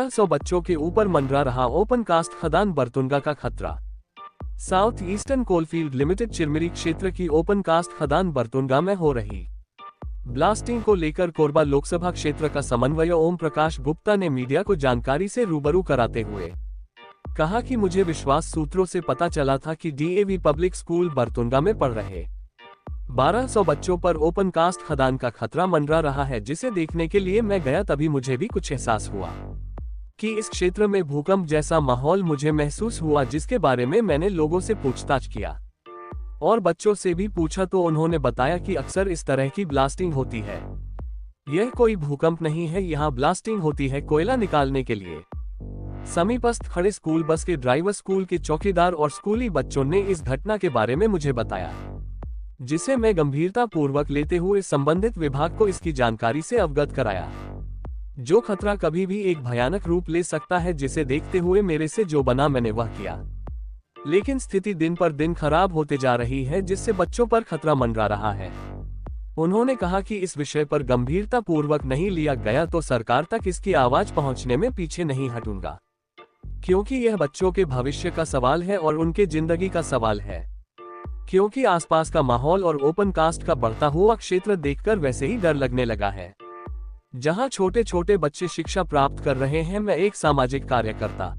1200 बच्चों के ऊपर मंडरा रहा ओपन कास्ट खदान बरतुंगा का खतरा। South eastern coalfield limited Chirmiri क्षेत्र की ओपन कास्ट खदान बरतुंगा में हो रही ब्लास्टिंग को लेकर कोरबा लोकसभा क्षेत्र का समन्वय ओम प्रकाश गुप्ता ने मीडिया को जानकारी से रूबरू कराते हुए कहा कि मुझे विश्वास सूत्रों से पता चला था कि डीएवी पब्लिक स्कूल बरतुंगा में पढ़ रहे 1200 बच्चों पर ओपन कास्ट खदान का खतरा मंडरा रहा है, जिसे देखने के लिए मैं गया। तभी मुझे भी कुछ एहसास हुआ कि इस क्षेत्र में भूकंप जैसा माहौल मुझे महसूस हुआ, जिसके बारे में मैंने लोगों से पूछताछ किया और बच्चों से भी पूछा तो उन्होंने बताया कि अक्सर इस तरह की ब्लास्टिंग होती है। यह कोई भूकंप नहीं है, यहाँ ब्लास्टिंग होती है कोयला निकालने के लिए। समीपस्थ खड़े स्कूल बस के ड्राइवर, स्कूल के चौकीदार और स्कूली बच्चों ने इस घटना के बारे में मुझे बताया, जिसे मैं गंभीरता पूर्वक लेते हुए संबंधित विभाग को इसकी जानकारी से अवगत कराया। जो खतरा कभी भी एक भयानक रूप ले सकता है, जिसे देखते हुए मेरे से जो बना मैंने वह किया। लेकिन स्थिति दिन पर दिन खराब होते जा रही है, जिससे बच्चों पर खतरा मंडरा रहा है। उन्होंने कहा कि इस विषय पर गंभीरता पूर्वक नहीं लिया गया तो सरकार तक इसकी आवाज पहुंचने में पीछे नहीं हटूंगा, क्योंकि यह बच्चों के भविष्य का सवाल है और उनके जिंदगी का सवाल है। क्योंकि आसपास का माहौल और ओपन कास्ट का बढ़ता हुआ क्षेत्र देखकर वैसे ही डर लगने लगा है। जहां छोटे छोटे बच्चे शिक्षा प्राप्त कर रहे हैं, मैं एक सामाजिक कार्यकर्ता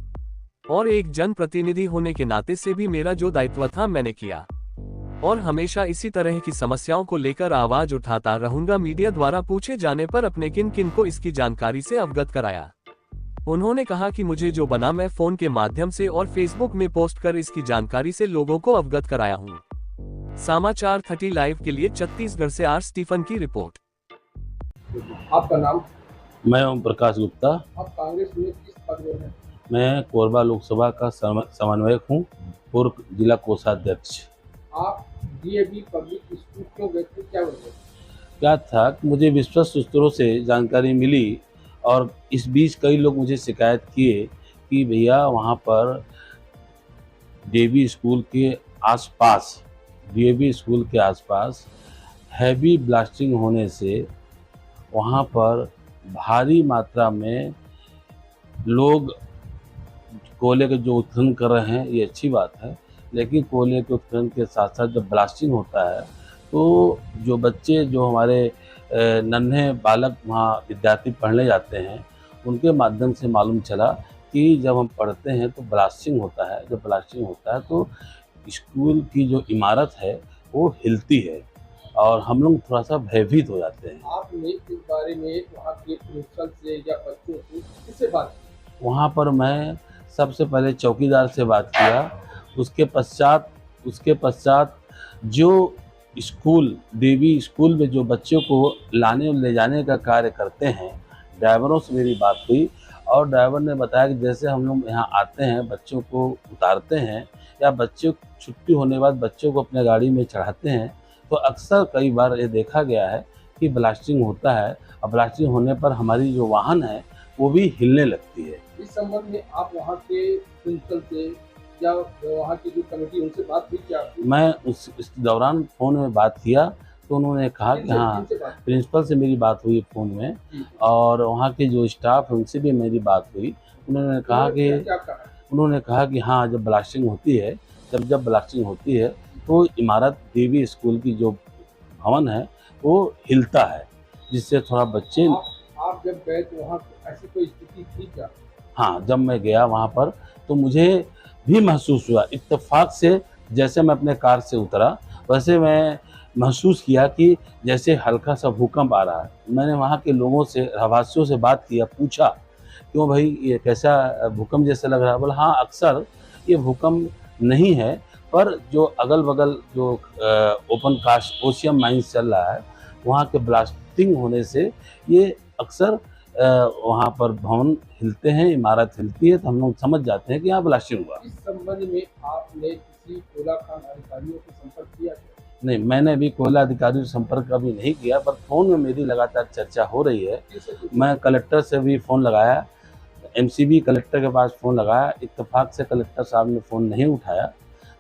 और एक जनप्रतिनिधि होने के नाते से भी मेरा जो दायित्व था मैंने किया और हमेशा इसी तरह की समस्याओं को लेकर आवाज उठाता रहूंगा। मीडिया द्वारा पूछे जाने पर अपने किन किन को इसकी जानकारी से अवगत कराया। उन्होंने कहा कि मुझे जो बना मैं फोन के माध्यम से और फेसबुक में पोस्ट कर इसकी जानकारी से लोगों को अवगत कराया हूँ। समाचार 30 लाइव के लिए छत्तीसगढ़ से आर स्टीफन की रिपोर्ट। आपका नाम? मैं ओम प्रकाश गुप्ता। आप कांग्रेस में किस पद में हैं? मैं कोरबा लोकसभा का समन्वयक हूँ, पूर्व जिला कोषाध्यक्ष। आप डीएवी पब्लिक स्कूल क्यों गए थे, क्या वजह? क्या था कि मुझे विश्वस्त सूत्रों से जानकारी मिली और इस बीच कई लोग मुझे शिकायत किए कि भैया वहाँ पर डीएवी स्कूल के आसपास हैवी ब्लास्टिंग होने से वहाँ पर भारी मात्रा में लोग कोयले के जो उत्खनन कर रहे हैं, ये अच्छी बात है, लेकिन कोयले के उत्खनन के साथ साथ जब ब्लास्टिंग होता है तो जो बच्चे, जो हमारे नन्हे बालक वहाँ विद्यार्थी पढ़ने जाते हैं, उनके माध्यम से मालूम चला कि जब हम पढ़ते हैं तो ब्लास्टिंग होता है। जब ब्लास्टिंग होता है तो स्कूल की जो इमारत है वो हिलती है और हम लोग थोड़ा सा भयभीत हो जाते हैं। आपने इस बारे में वहाँ के प्रिंसिपल से या बच्चों से किससे बात की? वहाँ पर मैं सबसे पहले चौकीदार से बात किया, उसके पश्चात जो स्कूल, डीएवी स्कूल में जो बच्चों को लाने और ले जाने का कार्य करते हैं, ड्राइवरों से मेरी बात हुई और ड्राइवर ने बताया कि जैसे हम लोग यहाँ आते हैं, बच्चों को उतारते हैं या बच्चों छुट्टी होने के बाद बच्चों को अपने गाड़ी में चढ़ाते हैं, तो अक्सर कई बार ये देखा गया है कि ब्लास्टिंग होता है और ब्लास्टिंग होने पर हमारी जो वाहन है वो भी हिलने लगती है। इस संबंध में आप वहाँ के प्रिंसिपल से या वहाँ की जो कमेटी, उनसे बात भी किया? मैं इस दौरान फ़ोन में बात किया तो उन्होंने कहा कि हाँ, प्रिंसिपल से मेरी बात हुई फ़ोन में और वहाँ के जो स्टाफ है उनसे भी मेरी बात हुई। उन्होंने कहा कि हाँ, जब ब्लास्टिंग होती है तो इमारत डीएवी स्कूल की जो भवन है वो हिलता है, जिससे थोड़ा बच्चे। आप जब गए तो वहाँ ऐसी कोई स्थिति थी क्या? हाँ, जब मैं गया वहाँ पर तो मुझे भी महसूस हुआ, इत्तेफाक से जैसे मैं अपने कार से उतरा वैसे मैं महसूस किया कि जैसे हल्का सा भूकंप आ रहा है। मैंने वहाँ के लोगों से, रहवासियों से बात किया, पूछा क्यों भाई ये कैसा भूकंप जैसा लग रहा है? बोला हाँ, अक्सर ये भूकंप नहीं है, पर जो अगल बगल जो ओपन कास्ट ओशियम माइंस चल रहा है, वहाँ के ब्लास्टिंग होने से ये अक्सर वहाँ पर भवन हिलते हैं, इमारत हिलती है, तो हम लोग समझ जाते हैं कि यहाँ ब्लास्टिंग हुआ। इस संबंध में आपने किसी कोयला खान अधिकारियों से संपर्क किया? नहीं, मैंने भी कोयला अधिकारियों से संपर्क अभी नहीं किया, पर फ़ोन में मेरी लगातार चर्चा हो रही है। मैं कलेक्टर से भी फ़ोन लगाया, एमसीबी कलेक्टर के पास फ़ोन लगाया, इत्तेफाक से कलेक्टर साहब ने फ़ोन नहीं उठाया,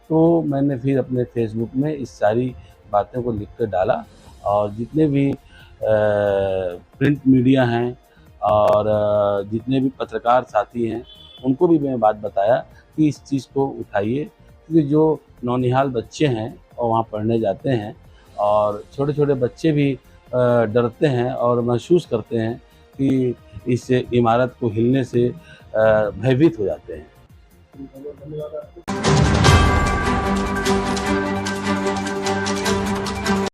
तो मैंने फिर अपने फेसबुक में इस सारी बातों को लिख कर डाला और जितने भी प्रिंट मीडिया हैं और जितने भी पत्रकार साथी हैं उनको भी मैं बात बताया कि इस चीज़ को उठाइए, क्योंकि जो नौनिहाल बच्चे हैं और वहाँ पढ़ने जाते हैं और छोटे छोटे बच्चे भी डरते हैं और महसूस करते हैं कि इस इमारत को हिलने से भयभीत हो जाते हैं। धन्यवाद आपको।